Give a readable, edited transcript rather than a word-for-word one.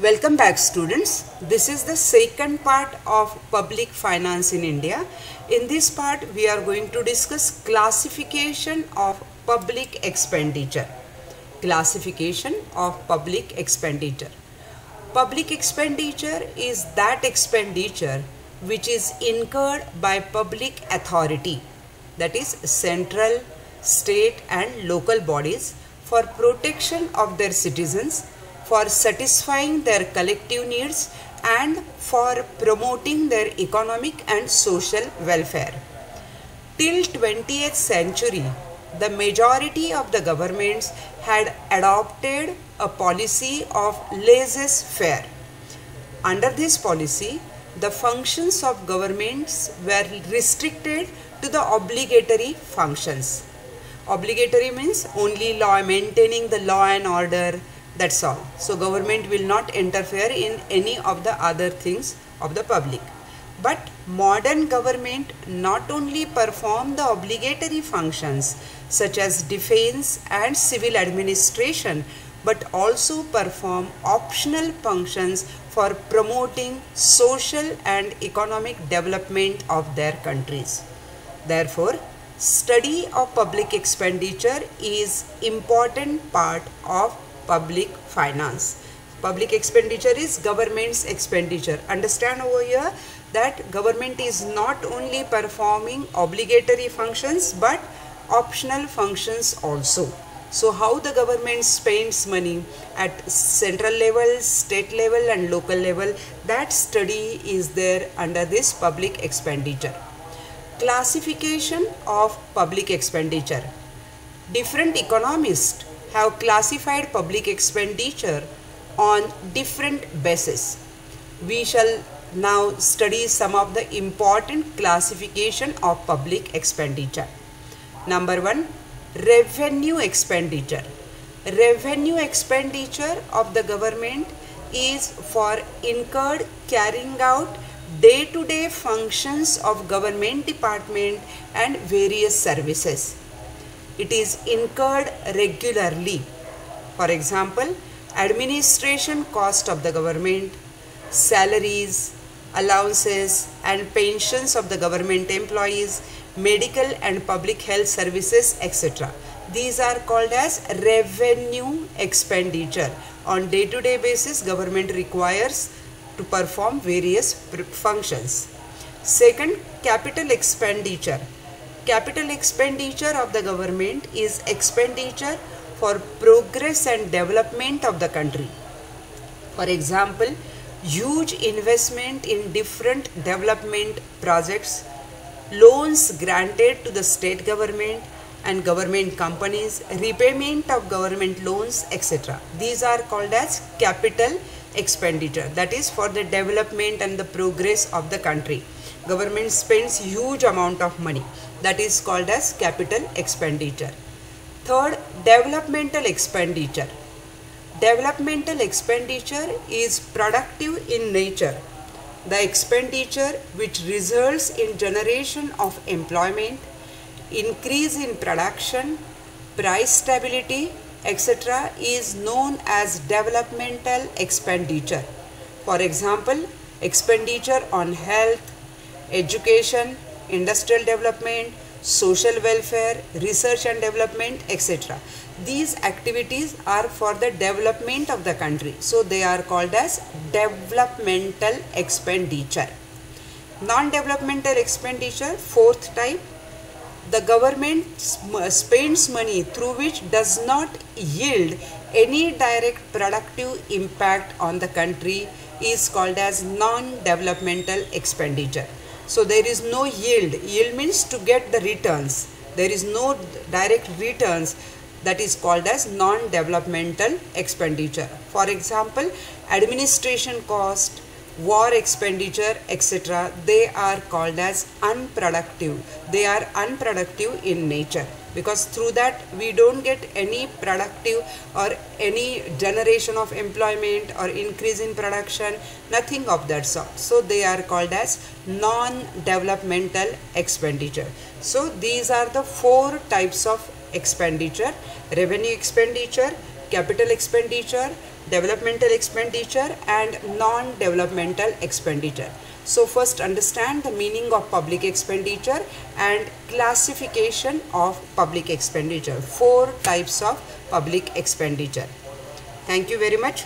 Welcome back, students. This is the second part of public finance in India. In this part we are going to discuss classification of public expenditure. Classification of public expenditure. Public expenditure is that expenditure which is incurred by public authority, that is central, state and local bodies, for protection of their citizens, for satisfying their collective needs and for promoting their economic and social welfare. Till 20th century, the majority of the governments had adopted a policy of laissez-faire. Under this policy, the functions of governments were restricted to the obligatory functions. Obligatory means only maintaining the law and order, that's all. So government will not interfere in any of the other things of the public. But modern government not only perform the obligatory functions such as defense and civil administration, but also perform optional functions for promoting social and economic development of their countries. Therefore, study of public expenditure is important part of public finance. Public expenditure is government's expenditure. Understand over here that government is not only performing obligatory functions but optional functions also. So how the government spends money at central level, state level and local level, that study is there under this public expenditure. Classification of public expenditure. Different economists have classified public expenditure on different bases. We shall now study some of the important classification of public expenditure. Number 1, revenue expenditure. Revenue expenditure of the government is for incurred carrying out day-to-day functions of government department and various services. It is incurred regularly. For example, administration cost of the government, salaries, allowances and pensions of the government employees, medical and public health services, etc. These are called as revenue expenditure. On day-to-day basis, government requires to perform various functions. Second, capital expenditure. Capital expenditure of the government is expenditure for progress and development of the country. For example, huge investment in different development projects, loans granted to the state government and government companies, repayment of government loans, etc. These are called as capital expenditure, that is for the development and the progress of the country. Government spends huge amount of money, that is called as capital expenditure. Third, developmental expenditure. Developmental expenditure is productive in nature. The expenditure which results in generation of employment, increase in production, price stability, etc. is known as developmental expenditure. For example, expenditure on health, education, industrial development, social welfare, research and development, etc. These activities are for the development of the country. So they are called as developmental expenditure. Non-developmental expenditure, fourth type. The government spends money through which does not yield any direct productive impact on the country is called as non-developmental expenditure. So there is no yield. Yield means to get the returns. There is no direct returns. That is called as non-developmental expenditure. For example, administration cost, war expenditure, etc. they are called as unproductive. They are unproductive in nature because through that we don't get any productive or any generation of employment or increase in production, nothing of that sort. So they are called as non-developmental expenditure. So these are the four types of expenditure: revenue expenditure, capital expenditure, developmental expenditure and non-developmental expenditure. So first understand the meaning of public expenditure and classification of public expenditure. 4 types of public expenditure. Thank you very much.